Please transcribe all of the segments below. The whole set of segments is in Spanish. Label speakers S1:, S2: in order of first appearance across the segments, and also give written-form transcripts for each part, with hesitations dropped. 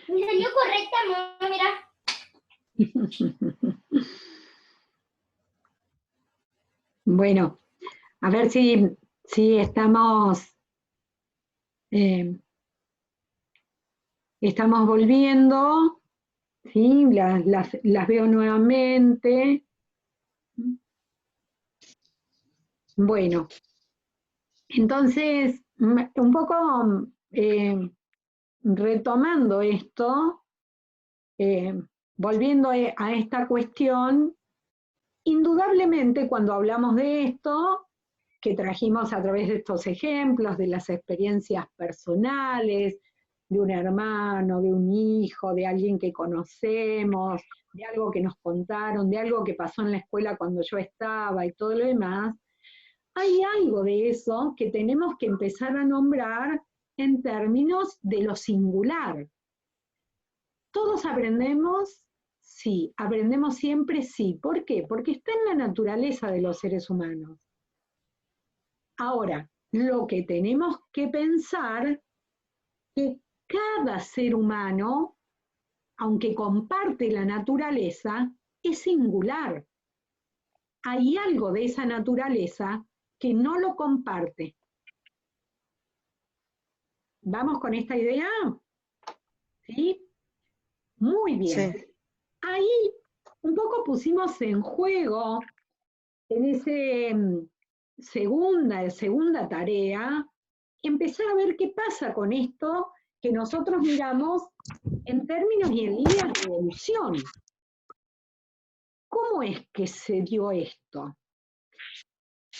S1: Me salió correcta, mamá, mira.
S2: Bueno, a ver si estamos volviendo, ¿sí? Las veo nuevamente. Bueno, entonces, un poco retomando esto, eh, volviendo a esta cuestión, indudablemente cuando hablamos de esto, que trajimos a través de estos ejemplos, de las experiencias personales, de un hermano, de un hijo, de alguien que conocemos, de algo que nos contaron, de algo que pasó en la escuela cuando yo estaba y todo lo demás, hay algo de eso que tenemos que empezar a nombrar en términos de lo singular. ¿Todos aprendemos? Sí. ¿Aprendemos siempre? Sí. ¿Por qué? Porque está en la naturaleza de los seres humanos. Ahora, lo que tenemos que pensar que cada ser humano, aunque comparte la naturaleza, es singular. Hay algo de esa naturaleza que no lo comparte. ¿Vamos con esta idea? ¿Sí? Muy bien.
S3: Sí.
S2: Ahí un poco pusimos en juego, en ese segunda tarea, empezar a ver qué pasa con esto que nosotros miramos en términos y en líneas de evolución. ¿Cómo es que se dio esto?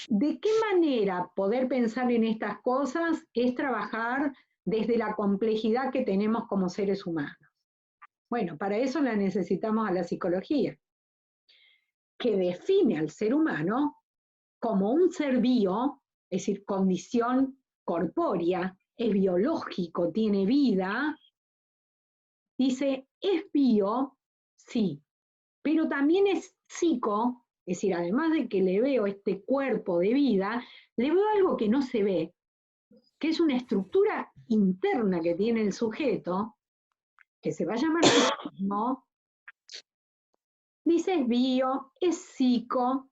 S2: ¿De qué manera poder pensar en estas cosas es trabajar desde la complejidad que tenemos como seres humanos? Bueno, para eso la necesitamos a la psicología, que define al ser humano como un ser vivo, es decir, condición corpórea, es biológico, tiene vida. Dice, es bio, sí, pero también es psico, es decir, además de que le veo este cuerpo de vida, le veo algo que no se ve, que es una estructura interna que tiene el sujeto, que se va a llamar psiquismo. Dice es bio, es psico,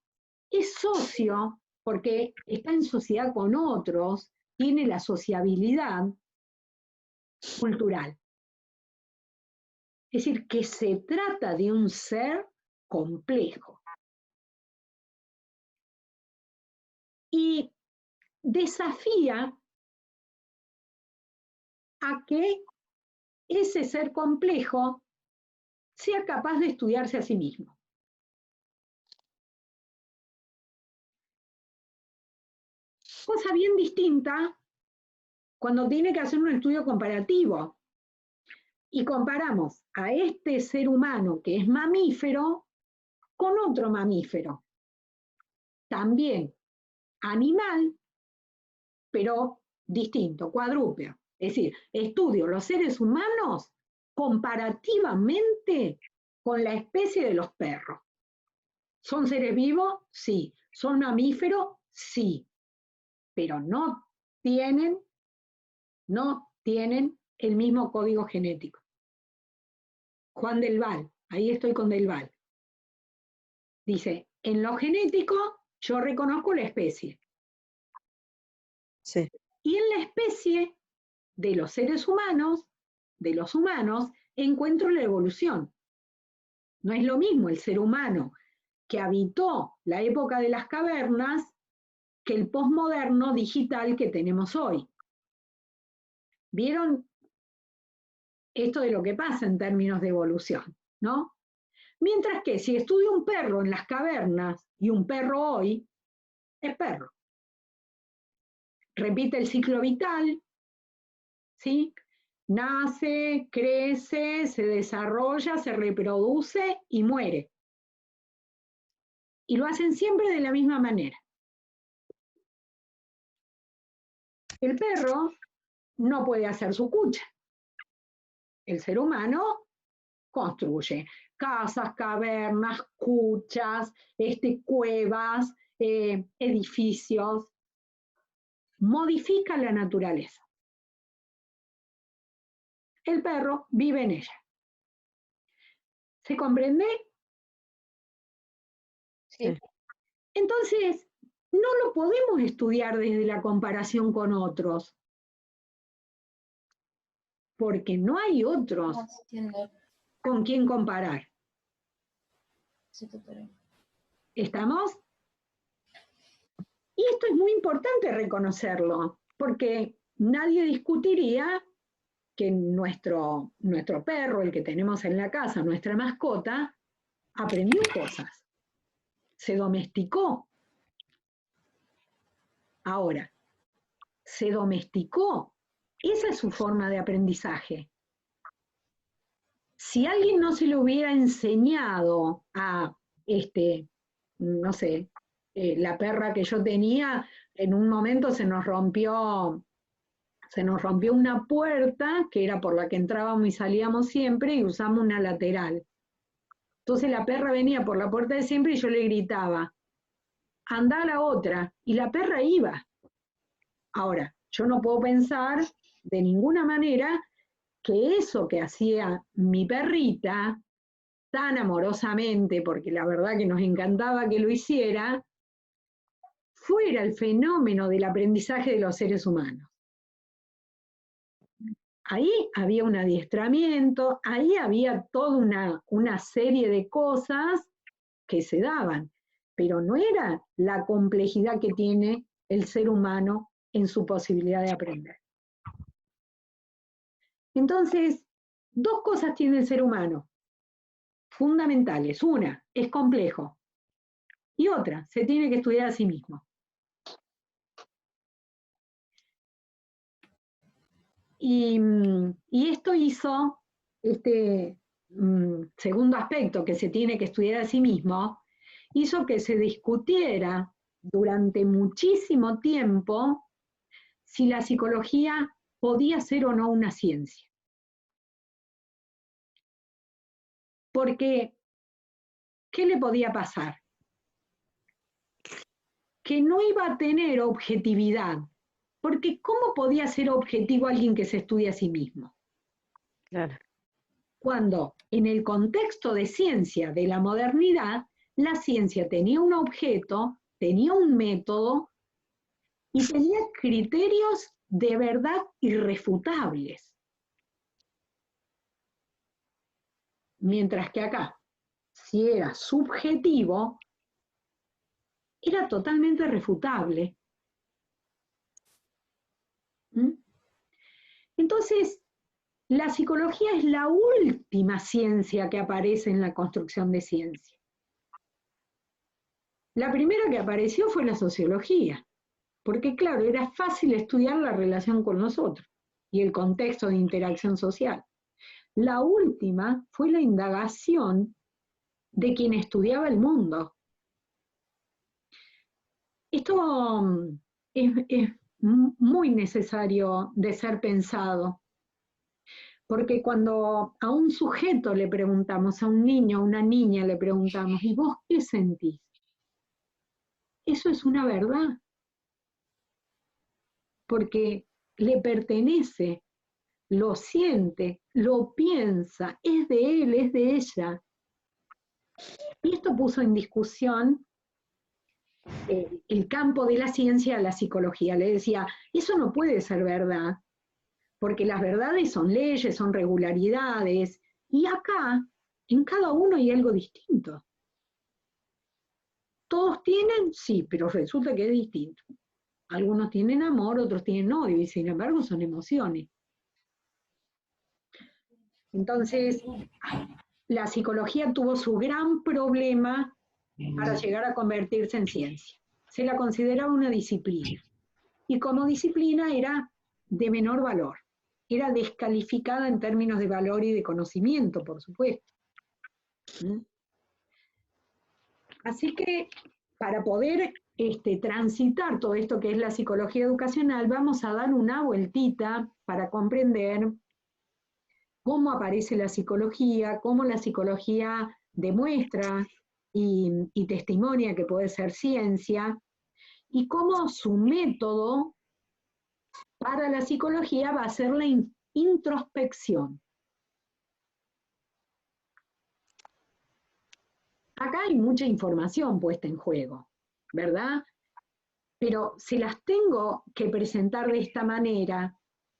S2: es socio, porque está en sociedad con otros, tiene la sociabilidad cultural. Es decir, que se trata de un ser complejo. Y desafía a que ese ser complejo sea capaz de estudiarse a sí mismo. Cosa bien distinta cuando tiene que hacer un estudio comparativo y comparamos a este ser humano que es mamífero con otro mamífero, también animal, pero distinto, cuadrúpedo. Es decir, estudio los seres humanos comparativamente con la especie de los perros. ¿Son seres vivos? Sí. ¿Son mamíferos? Sí. Pero no tienen el mismo código genético. Juan del Val, ahí estoy con del Val. Dice, en lo genético yo reconozco la especie.
S3: Sí.
S2: Y en la especie de los seres humanos, de los humanos, encuentro la evolución. No es lo mismo el ser humano que habitó la época de las cavernas que el posmoderno digital que tenemos hoy. ¿Vieron esto de lo que pasa en términos de evolución, ¿no? Mientras que si estudio un perro en las cavernas y un perro hoy, es perro. Repite el ciclo vital, ¿sí? Nace, crece, se desarrolla, se reproduce y muere. Y lo hacen siempre de la misma manera. El perro no puede hacer su cucha. El ser humano construye casas, cavernas, cuchas, cuevas, edificios, modifica la naturaleza. el perro vive en ella. ¿Se comprende?
S1: Sí.
S2: Entonces, no lo podemos estudiar desde la comparación con otros, porque no hay otros
S1: No entiendo.
S2: con quien comparar.
S1: Sí, doctora.
S2: ¿Estamos? Y esto es muy importante reconocerlo, porque nadie discutiría que nuestro perro, el que tenemos en la casa, nuestra mascota, aprendió cosas, se domesticó. Ahora, se domesticó. Esa es su forma de aprendizaje. Si alguien no se lo hubiera enseñado a, no sé, la perra que yo tenía, en un momento se nos rompió una puerta, que era por la que entrábamos y salíamos siempre, y usamos una lateral. Entonces la perra venía por la puerta de siempre y yo le gritaba, anda a la otra, y la perra iba. Ahora, yo no puedo pensar de ninguna manera que eso que hacía mi perrita, tan amorosamente, porque la verdad que nos encantaba que lo hiciera, fuera el fenómeno del aprendizaje de los seres humanos. Ahí había un adiestramiento, ahí había toda una serie de cosas que se daban, pero no era la complejidad que tiene el ser humano en su posibilidad de aprender. Entonces, dos cosas tiene el ser humano, fundamentales. Una, es complejo, y otra, se tiene que estudiar a sí mismo. Y esto hizo, este segundo aspecto que se tiene que estudiar a sí mismo, hizo que se discutiera durante muchísimo tiempo si la psicología podía ser o no una ciencia. Porque, ¿qué le podía pasar? Que no iba a tener objetividad. Porque ¿cómo podía ser objetivo alguien que se estudia a sí mismo?
S3: Claro.
S2: Cuando en el contexto de ciencia de la modernidad, la ciencia tenía un objeto, tenía un método y tenía criterios de verdad irrefutables. Mientras que acá, si era subjetivo, era totalmente refutable. ¿Mm? Entonces, la psicología es la última ciencia que aparece en la construcción de ciencia. La primera que apareció fue la sociología, porque claro, era fácil estudiar la relación con nosotros y el contexto de interacción social. La última fue la indagación de quien estudiaba el mundo. Esto es muy necesario de ser pensado, porque cuando a un sujeto le preguntamos, a un niño, a una niña le preguntamos, ¿y vos qué sentís? Eso es una verdad, porque le pertenece, lo siente, lo piensa, es de él, es de ella. Y esto puso en discusión el campo de la ciencia a la psicología. Le decía, eso no puede ser verdad, porque las verdades son leyes, son regularidades, y acá, en cada uno hay algo distinto. ¿Todos tienen? Sí, pero resulta que es distinto. Algunos tienen amor, otros tienen odio, y sin embargo son emociones. Entonces, la psicología tuvo su gran problema para llegar a convertirse en ciencia. Se la consideraba una disciplina. Y como disciplina era de menor valor. Era descalificada en términos de valor y de conocimiento, por supuesto. Así que para poder transitar todo esto que es la psicología educacional, vamos a dar una vueltita para comprender cómo aparece la psicología, cómo la psicología demuestra y testimonia que puede ser ciencia, y cómo su método para la psicología va a ser introspección. Acá hay mucha información puesta en juego, ¿verdad? Pero se las tengo que presentar de esta manera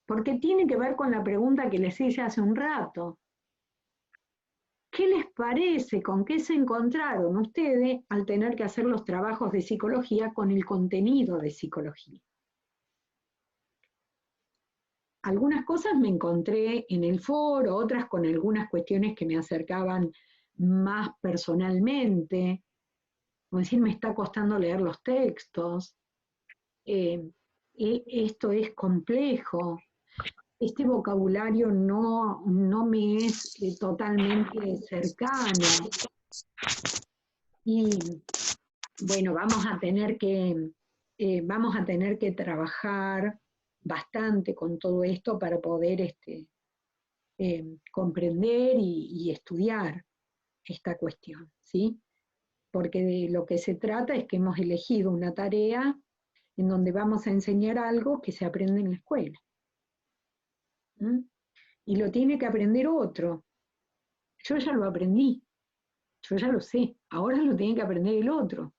S2: porque tiene que ver con la pregunta que les hice hace un rato. ¿Qué les parece? ¿Con qué se encontraron ustedes al tener que hacer los trabajos de psicología con el contenido de psicología? Algunas cosas me encontré en el foro, otras con algunas cuestiones que me acercaban más personalmente, como decir, me está costando leer los textos, esto es complejo, este vocabulario no me es totalmente cercano. Y bueno, vamos a tener que trabajar bastante con todo esto para poder comprender y estudiar esta cuestión, ¿sí? Porque de lo que se trata es que hemos elegido una tarea en donde vamos a enseñar algo que se aprende en la escuela. ¿Mm? Y lo tiene que aprender otro. Yo ya lo aprendí, yo ya lo sé, ahora lo tiene que aprender el otro.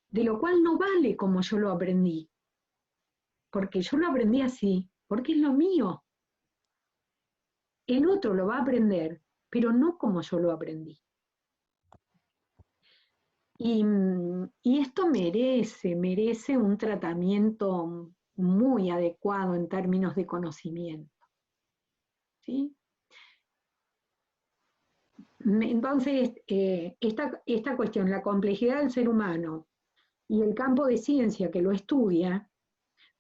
S2: De lo cual no vale como yo lo aprendí, porque yo lo aprendí así, porque es lo mío. El otro lo va a aprender, pero no como yo lo aprendí. Y esto merece un tratamiento muy adecuado en términos de conocimiento. ¿Sí? Entonces, esta cuestión, la complejidad del ser humano y el campo de ciencia que lo estudia,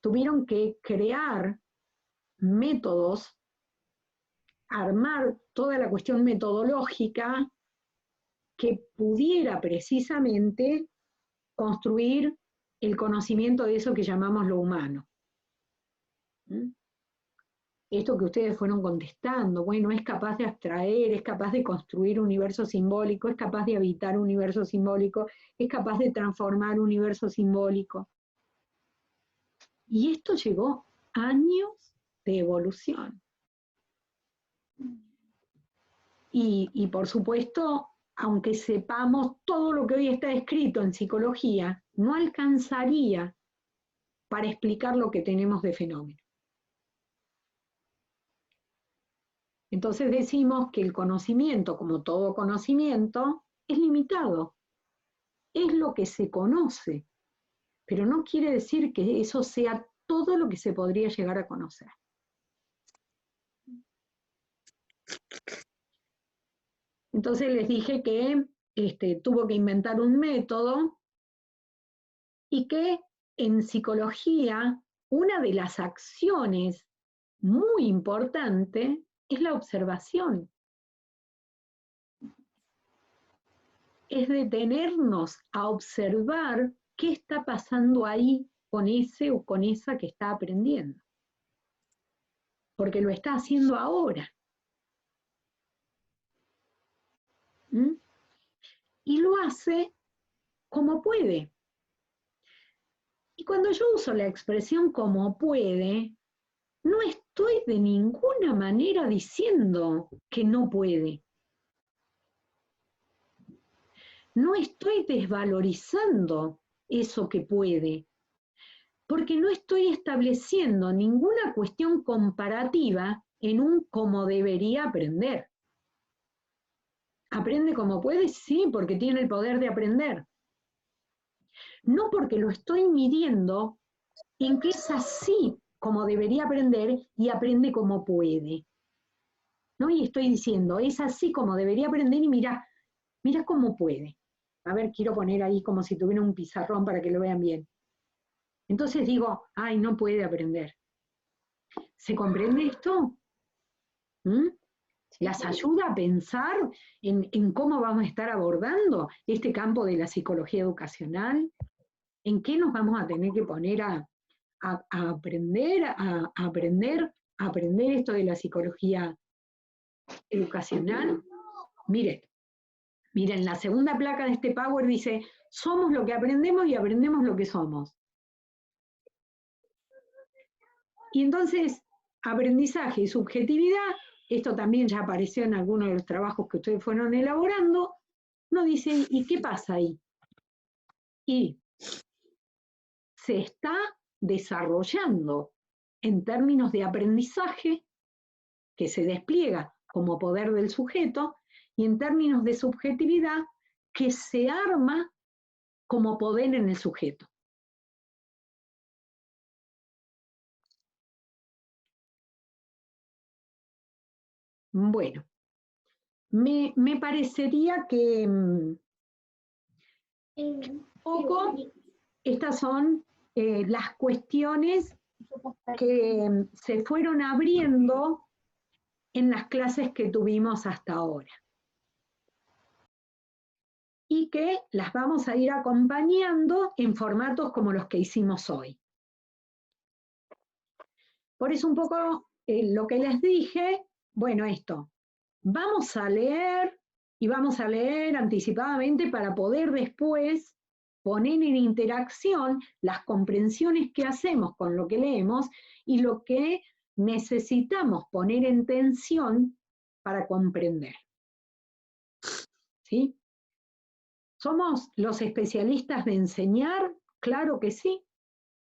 S2: tuvieron que crear métodos, armar toda la cuestión metodológica que pudiera precisamente construir el conocimiento de eso que llamamos lo humano. ¿Mm? Esto que ustedes fueron contestando, bueno, es capaz de abstraer, es capaz de construir universo simbólico, es capaz de habitar universo simbólico, es capaz de transformar universo simbólico. Y esto llevó años de evolución. Y por supuesto, aunque sepamos todo lo que hoy está escrito en psicología, no alcanzaría para explicar lo que tenemos de fenómeno. Entonces decimos que el conocimiento, como todo conocimiento, es limitado. Es lo que se conoce, pero no quiere decir que eso sea todo lo que se podría llegar a conocer. Entonces les dije que tuvo que inventar un método y que en psicología una de las acciones muy importante es la observación. Es detenernos a observar qué está pasando ahí con ese o con esa que está aprendiendo. Porque lo está haciendo ahora. ¿Mm? Y lo hace como puede. Y cuando yo uso la expresión como puede, no estoy de ninguna manera diciendo que no puede. No estoy desvalorizando eso que puede, porque no estoy estableciendo ninguna cuestión comparativa en un cómo debería aprender. ¿Aprende como puede? Sí, porque tiene el poder de aprender. No porque lo estoy midiendo en que es así como debería aprender y aprende como puede. ¿No? Y estoy diciendo, es así como debería aprender y mira cómo puede. A ver, quiero poner ahí como si tuviera un pizarrón para que lo vean bien. Entonces digo, ay, no puede aprender. ¿Se comprende esto? ¿Mm? ¿Las ayuda a pensar en cómo vamos a estar abordando este campo de la psicología educacional? ¿En qué nos vamos a tener que poner a aprender esto de la psicología educacional? Miren, la segunda placa de este Power dice, somos lo que aprendemos y aprendemos lo que somos. Y entonces, aprendizaje y subjetividad, esto también ya apareció en algunos de los trabajos que ustedes fueron elaborando, nos dicen, ¿y qué pasa ahí? Y se está desarrollando en términos de aprendizaje, que se despliega como poder del sujeto, y en términos de subjetividad, que se arma como poder en el sujeto. Bueno, me parecería que poco estas son las cuestiones que se fueron abriendo en las clases que tuvimos hasta ahora. Y que las vamos a ir acompañando en formatos como los que hicimos hoy. Por eso un poco lo que les dije, bueno, esto, vamos a leer y vamos a leer anticipadamente para poder después poner en interacción las comprensiones que hacemos con lo que leemos y lo que necesitamos poner en tensión para comprender. ¿Sí? ¿Somos los especialistas de enseñar? Claro que sí.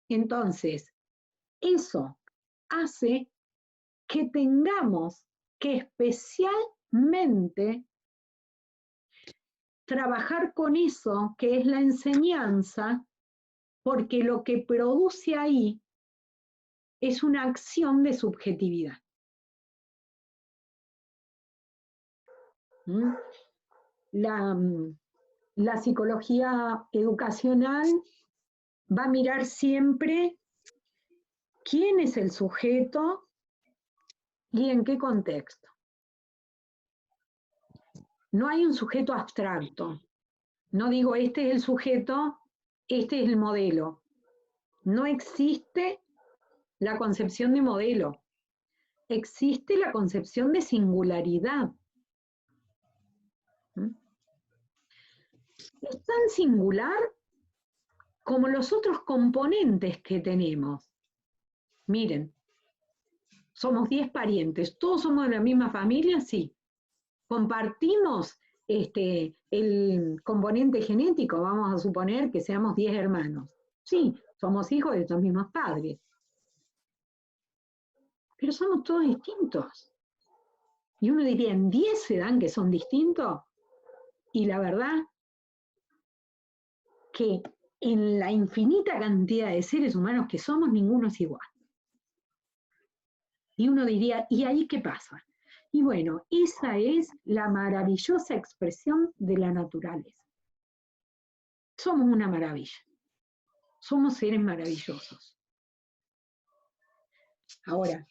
S2: Entonces, eso hace que tengamos que especialmente trabajar con eso que es la enseñanza, porque lo que produce ahí es una acción de subjetividad. La psicología educacional va a mirar siempre quién es el sujeto y en qué contexto. No hay un sujeto abstracto. No digo, este es el sujeto, este es el modelo. No existe la concepción de modelo. Existe la concepción de singularidad. Es tan singular como los otros componentes que tenemos. Miren, somos 10 parientes, ¿todos somos de la misma familia? Sí. Compartimos el componente genético, vamos a suponer que seamos 10 hermanos. Sí, somos hijos de estos mismos padres. Pero somos todos distintos. Y uno diría, ¿en 10 se dan que son distintos? Y la verdad que en la infinita cantidad de seres humanos que somos, ninguno es igual. Y uno diría, ¿y ahí qué pasa? Y bueno, esa es la maravillosa expresión de la naturaleza. Somos una maravilla. Somos seres maravillosos. Ahora,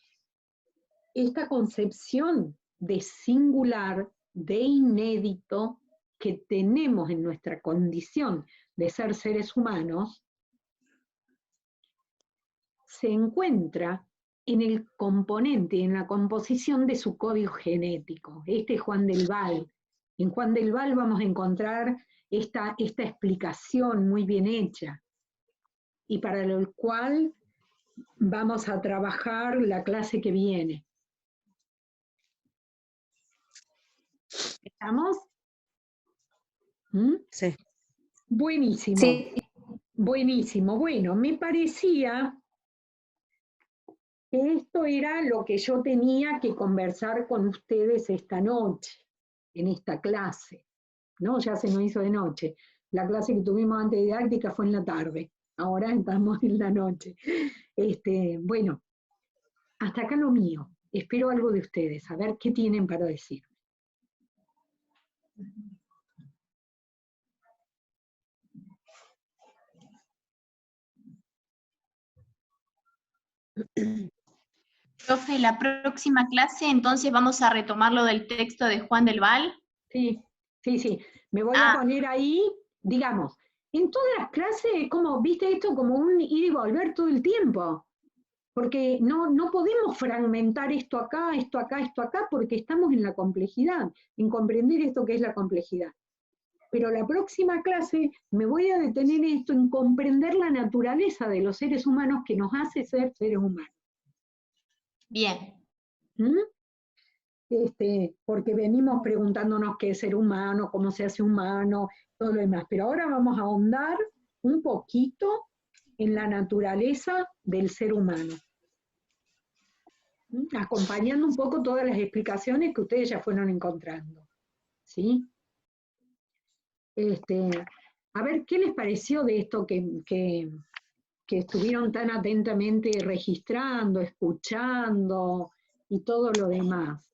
S2: esta concepción de singular, de inédito, que tenemos en nuestra condición de ser seres humanos, se encuentra en el componente, en la composición de su código genético. Este es Juan del Val. En Juan del Val vamos a encontrar esta explicación muy bien hecha, y para lo cual vamos a trabajar la clase que viene. ¿Estamos? ¿Mm?
S3: Sí.
S2: Buenísimo.
S3: Sí.
S2: Buenísimo. Bueno, me parecía que esto era lo que yo tenía que conversar con ustedes esta noche, en esta clase, ¿no? Ya se nos hizo de noche. La clase que tuvimos antes de didáctica fue en la tarde, ahora estamos en la noche. Bueno, hasta acá lo mío. Espero algo de ustedes, a ver qué tienen para decir.
S1: Profe, la próxima clase entonces vamos a retomar lo del texto de Juan del Val.
S2: Sí, sí, sí. Me voy a poner ahí, digamos, en todas las clases, como, viste esto como un ir y volver todo el tiempo. Porque no podemos fragmentar esto acá, esto acá, esto acá, porque estamos en la complejidad, en comprender esto que es la complejidad. Pero la próxima clase me voy a detener en esto, en comprender la naturaleza de los seres humanos que nos hace ser seres humanos.
S1: Bien.
S2: ¿Mm? Porque venimos preguntándonos qué es ser humano, cómo se hace humano, todo lo demás. Pero ahora vamos a ahondar un poquito en la naturaleza del ser humano, acompañando un poco todas las explicaciones que ustedes ya fueron encontrando. ¿Sí? A ver, ¿qué les pareció de esto que estuvieron tan atentamente registrando, escuchando y todo lo demás?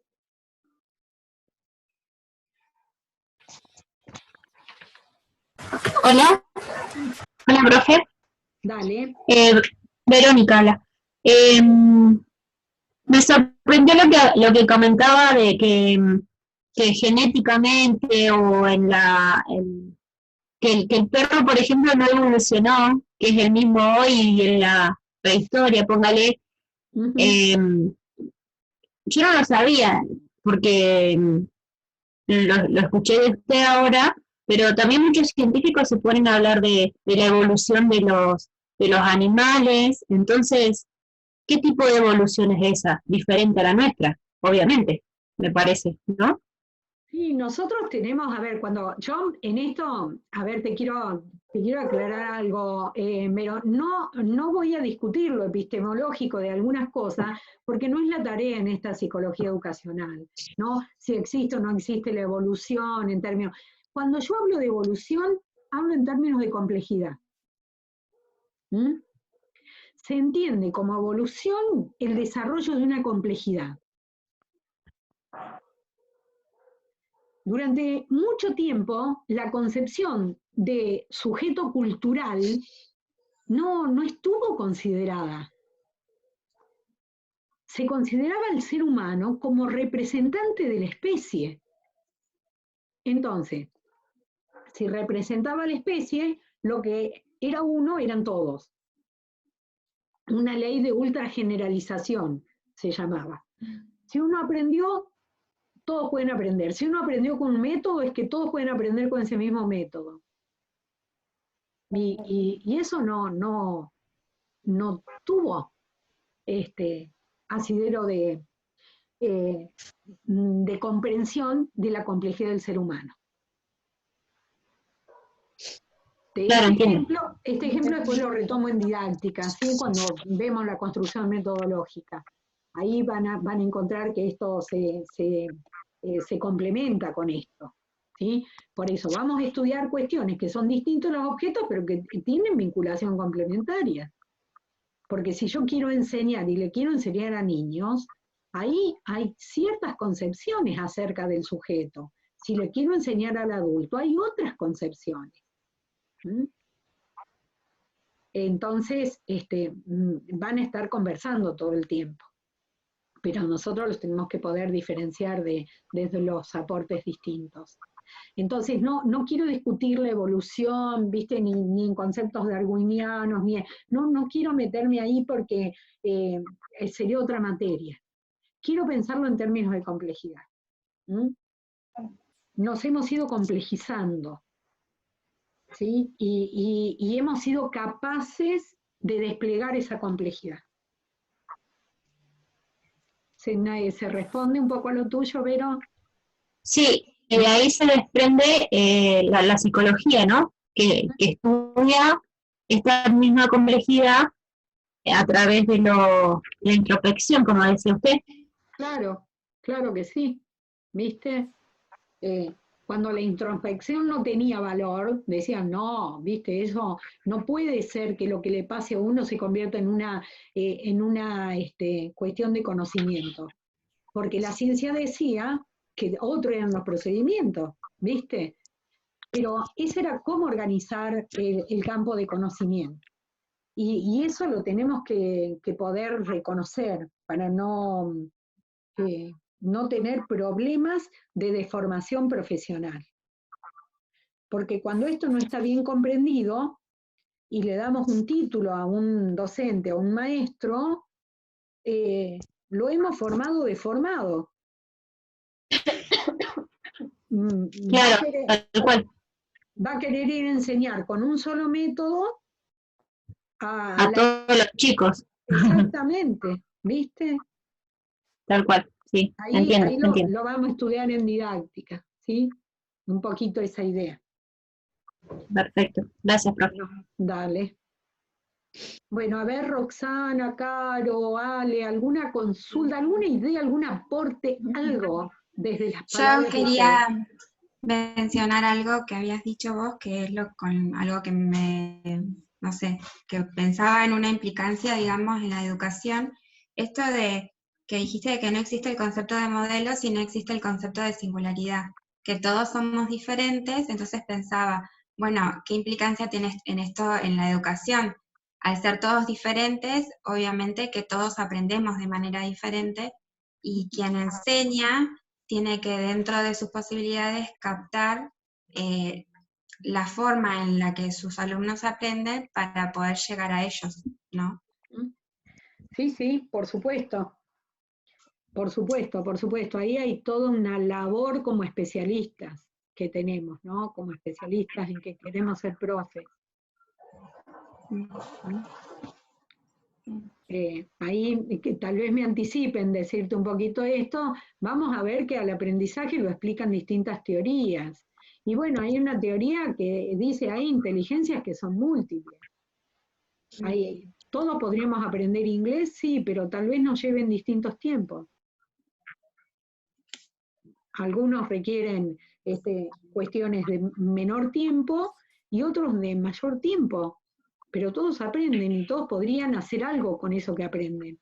S3: Hola, hola, profe.
S2: Dale.
S3: Verónica, habla. Me sorprendió lo que comentaba de que genéticamente o que el perro, por ejemplo, no evolucionó, que es el mismo hoy y en la prehistoria, póngale. Eh, yo no lo sabía, porque lo escuché de usted ahora, pero también muchos científicos se ponen a hablar de la evolución de los animales. Entonces, ¿qué tipo de evolución es esa? Diferente a la nuestra, obviamente, me parece, ¿no?
S2: Sí, nosotros tenemos, a ver, cuando yo en esto, a ver, te quiero aclarar algo, pero no voy a discutir lo epistemológico de algunas cosas, porque no es la tarea en esta psicología educacional, ¿no? Si existe o no existe la evolución en términos. Cuando yo hablo de evolución, hablo en términos de complejidad. ¿Mm? Se entiende como evolución el desarrollo de una complejidad. Durante mucho tiempo, la concepción de sujeto cultural no estuvo considerada. Se consideraba al ser humano como representante de la especie. Entonces, si representaba a la especie, lo que era uno eran todos. Una ley de ultrageneralización se llamaba. Si uno aprendió, todos pueden aprender. Si uno aprendió con un método, es que todos pueden aprender con ese mismo método. Y eso no tuvo asidero de comprensión de la complejidad del ser humano.
S3: Claro, entiendo.
S2: Este ejemplo después lo retomo en didáctica, ¿sí? Cuando vemos la construcción metodológica. Ahí van a encontrar que esto se complementa con esto. ¿Sí? Por eso vamos a estudiar cuestiones que son distintos los objetos, pero que tienen vinculación complementaria. Porque si yo quiero enseñar y le quiero enseñar a niños, ahí hay ciertas concepciones acerca del sujeto. Si le quiero enseñar al adulto, hay otras concepciones. Entonces, van a estar conversando todo el tiempo. Pero nosotros los tenemos que poder diferenciar desde los aportes distintos. Entonces, no quiero discutir la evolución, ¿viste? Ni en conceptos darwinianos, no quiero meterme ahí porque sería otra materia. Quiero pensarlo en términos de complejidad. Nos hemos ido complejizando, ¿sí? Y hemos sido capaces de desplegar esa complejidad. ¿Se responde un poco a lo tuyo, Vero?
S3: Sí, y de ahí se desprende la psicología, ¿no? Que estudia esta misma complejidad a través de la introspección, como decía usted.
S2: Claro que sí, ¿viste? Cuando la introspección no tenía valor, decían, no, ¿viste? Eso no puede ser que lo que le pase a uno se convierta en una cuestión de conocimiento. Porque la ciencia decía que otros eran los procedimientos, ¿viste? Pero ese era cómo organizar el campo de conocimiento. Y eso lo tenemos que poder reconocer para no tener problemas de deformación profesional. Porque cuando esto no está bien comprendido y le damos un título a un docente, a un maestro, lo hemos formado deformado.
S3: Claro, tal cual.
S2: Va a querer ir a enseñar con un solo método
S3: a todos los chicos.
S2: Exactamente, ¿viste?
S3: tal cual, sí, entiendo,
S2: Ahí
S3: entiendo.
S2: lo vamos a estudiar en didáctica, ¿sí? Un poquito esa idea.
S3: Perfecto, gracias, profe.
S2: No, dale. Bueno, a ver, Roxana, Caro, Ale, ¿alguna consulta, alguna idea, algún aporte, algo desde las
S4: Yo
S2: palabras de ustedes?
S4: quería mencionar algo que habías dicho vos, que es algo que no sé, que pensaba en una implicancia, digamos, en la educación. Esto de que dijiste de que no existe el concepto de modelo, sino existe el concepto de singularidad, que todos somos diferentes, entonces pensaba, bueno, ¿qué implicancia tiene en esto en la educación? Al ser todos diferentes, obviamente que todos aprendemos de manera diferente, y quien enseña tiene que, dentro de sus posibilidades, captar la forma en la que sus alumnos aprenden para poder llegar a ellos, ¿no?
S2: Sí, sí, por supuesto. Por supuesto, por supuesto. Ahí hay toda una labor como especialistas que tenemos, ¿no? Como especialistas en que queremos ser profes. Ahí que tal vez me anticipen decirte un poquito esto, vamos a ver que al aprendizaje lo explican distintas teorías. Y bueno, hay una teoría que dice hay inteligencias que son múltiples. Todos podríamos aprender inglés, sí, pero tal vez nos lleven distintos tiempos. Algunos requieren cuestiones de menor tiempo y otros de mayor tiempo, pero todos aprenden y todos podrían hacer algo con eso que aprenden.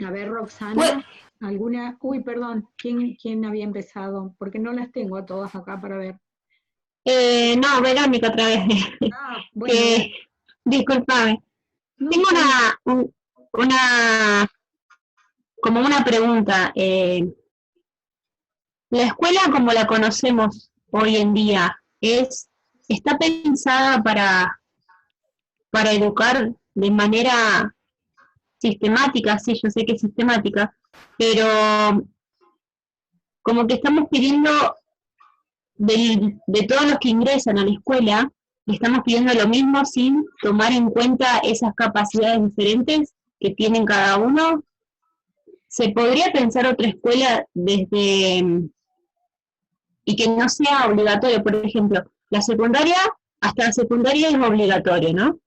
S2: A ver, Roxana, alguna... Uy, perdón, ¿quién había empezado? Porque no las tengo a todas acá para ver.
S3: No, Verónica otra vez.
S2: Bueno,
S3: Discúlpame.
S2: no,
S3: Tengo como una pregunta. La escuela como la conocemos hoy en día, ¿está pensada para educar de manera sistemática? Sí, yo sé que es sistemática, pero como que estamos pidiendo de todos los que ingresan a la escuela, estamos pidiendo lo mismo sin tomar en cuenta esas capacidades diferentes que tienen cada uno. ¿Se podría pensar otra escuela y que no sea obligatorio? Por ejemplo, hasta la secundaria es obligatorio, ¿no?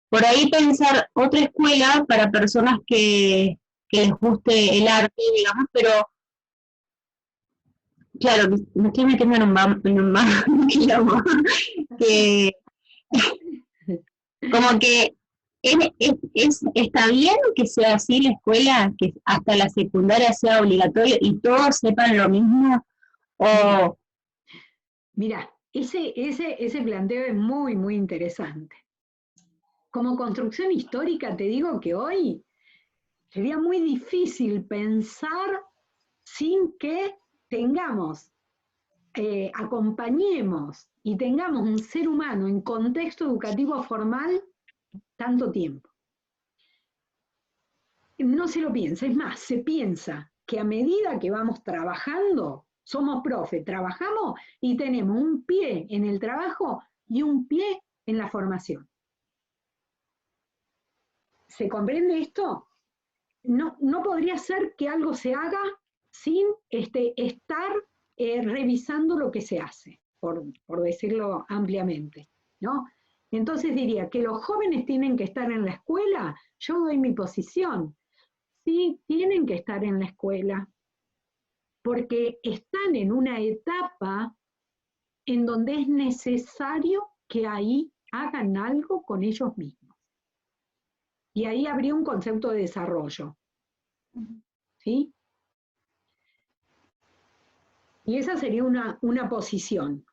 S3: Por ahí pensar otra escuela para personas que les guste el arte, digamos, pero claro, me estoy metiendo en un quilombo, que como que está bien que sea así la escuela, que hasta la secundaria sea obligatorio y todos sepan lo mismo, o...
S2: Mira, ese planteo es muy, muy interesante. Como construcción histórica te digo que hoy sería muy difícil pensar sin que tengamos, acompañemos y tengamos un ser humano en contexto educativo formal tanto tiempo. No se lo piensa, es más, se piensa que a medida que vamos trabajando, somos profe, trabajamos y tenemos un pie en el trabajo y un pie en la formación. ¿Se comprende esto? No podría ser que algo se haga sin estar revisando lo que se hace, por decirlo ampliamente, ¿no? Entonces diría que los jóvenes tienen que estar en la escuela, yo doy mi posición. Sí, tienen que estar en la escuela, porque están en una etapa en donde es necesario que ahí hagan algo con ellos mismos. Y ahí habría un concepto de desarrollo. ¿Sí? Y esa sería una posición.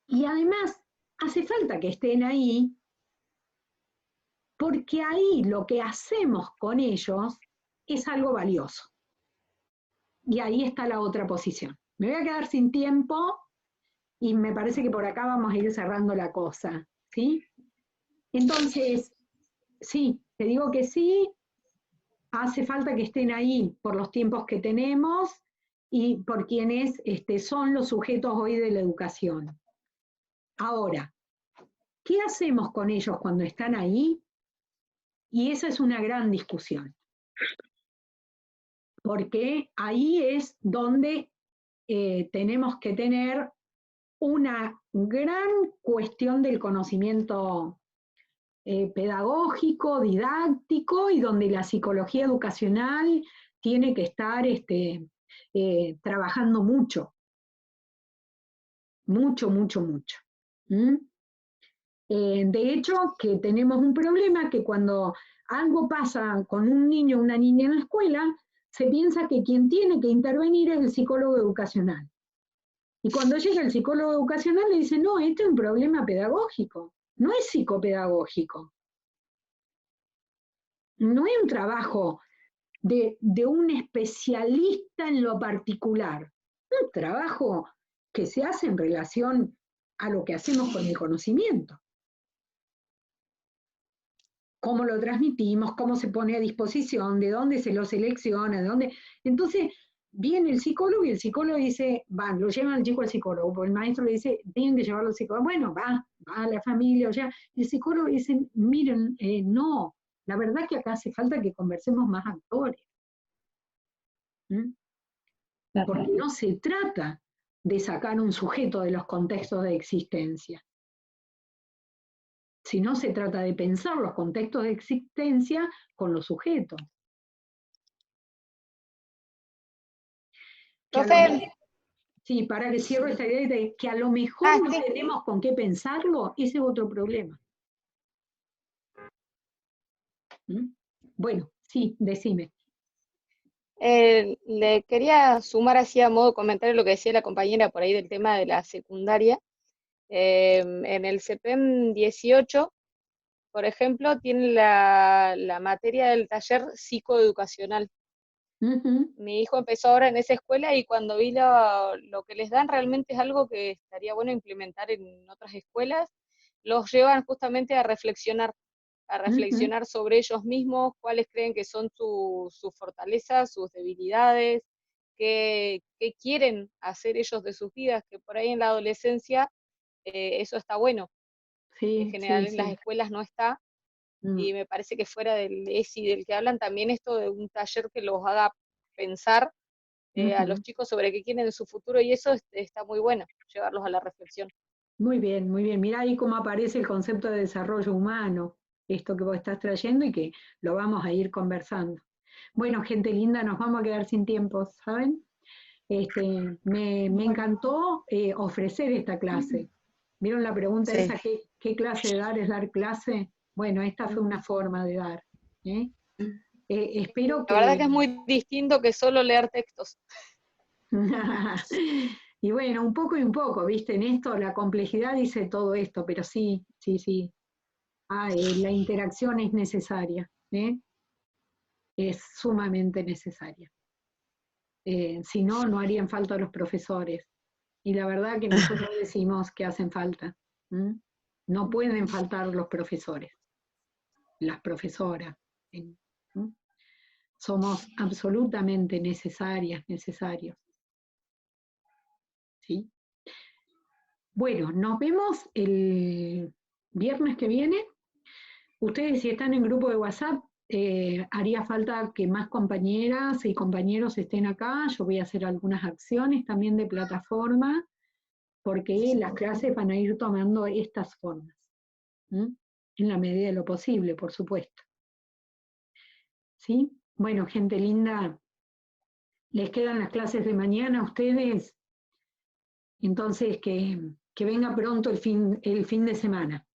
S2: Y además, hace falta que estén ahí, porque ahí lo que hacemos con ellos es algo valioso. Y ahí está la otra posición. Me voy a quedar sin tiempo y me parece que por acá vamos a ir cerrando la cosa, ¿sí? Entonces, sí, te digo que sí, hace falta que estén ahí por los tiempos que tenemos y por quienes son los sujetos hoy de la educación. Ahora, ¿qué hacemos con ellos cuando están ahí? Y esa es una gran discusión. Porque ahí es donde tenemos que tener una gran cuestión del conocimiento pedagógico, didáctico, y donde la psicología educacional tiene que estar trabajando mucho. Mucho, mucho, mucho. De hecho, que tenemos un problema que cuando algo pasa con un niño o una niña en la escuela, se piensa que quien tiene que intervenir es el psicólogo educacional. Y cuando llega el psicólogo educacional le dice, no, esto es un problema pedagógico, no es psicopedagógico. No es un trabajo de un especialista en lo particular, es un trabajo que se hace en relación a lo que hacemos con el conocimiento. Cómo lo transmitimos, cómo se pone a disposición, de dónde se lo selecciona, de dónde. Entonces, viene el psicólogo y el psicólogo dice, lo llevan al chico al psicólogo, porque el maestro le dice, tienen que llevarlo al psicólogo. Bueno, va a la familia, o sea, y el psicólogo dice, miren, no, la verdad que acá hace falta que conversemos más actores. Porque no se trata de sacar un sujeto de los contextos de existencia, sino se trata de pensar los contextos de existencia con los sujetos. Sí, para que cierro esta idea de que a lo mejor no tenemos con qué pensarlo, ese es otro problema. Bueno, sí, decime.
S5: Le quería sumar así a modo comentario lo que decía la compañera por ahí del tema de la secundaria. En el CEPEM 18, por ejemplo, tiene la materia del taller psicoeducacional. Mi hijo empezó ahora en esa escuela y cuando vi lo que les dan realmente es algo que estaría bueno implementar en otras escuelas. Los llevan justamente a reflexionar sobre ellos mismos, cuáles creen que son sus fortalezas, sus debilidades, qué quieren hacer ellos de sus vidas, que por ahí en la adolescencia eso está bueno.
S2: Sí,
S5: en general
S2: sí,
S5: en las escuelas no está, y me parece que fuera del ESI del que hablan, también esto de un taller que los haga pensar a los chicos sobre qué quieren en su futuro, y eso está muy bueno, llevarlos a la reflexión.
S2: Muy bien, muy bien. Mirá ahí cómo aparece el concepto de desarrollo humano, esto que vos estás trayendo y que lo vamos a ir conversando. Bueno, gente linda, nos vamos a quedar sin tiempo, ¿saben? Me encantó ofrecer esta clase. ¿Vieron la pregunta esa? ¿Qué clase de dar es dar clase? Bueno, esta fue una forma de dar. Espero que...
S5: La verdad que es muy distinto que solo leer textos.
S2: Y bueno, un poco y un poco, ¿viste? En esto la complejidad dice todo esto, pero sí. La interacción es necesaria, es sumamente necesaria. Si no, no harían falta los profesores. Y la verdad que nosotros decimos que hacen falta. No pueden faltar los profesores, las profesoras. Somos absolutamente necesarios. ¿Sí? Bueno, nos vemos el viernes que viene. Ustedes, si están en grupo de WhatsApp, haría falta que más compañeras y compañeros estén acá. Yo voy a hacer algunas acciones también de plataforma, porque las clases van a ir tomando estas formas, en la medida de lo posible, por supuesto. ¿Sí? Bueno, gente linda, les quedan las clases de mañana a ustedes, entonces que venga pronto el fin de semana.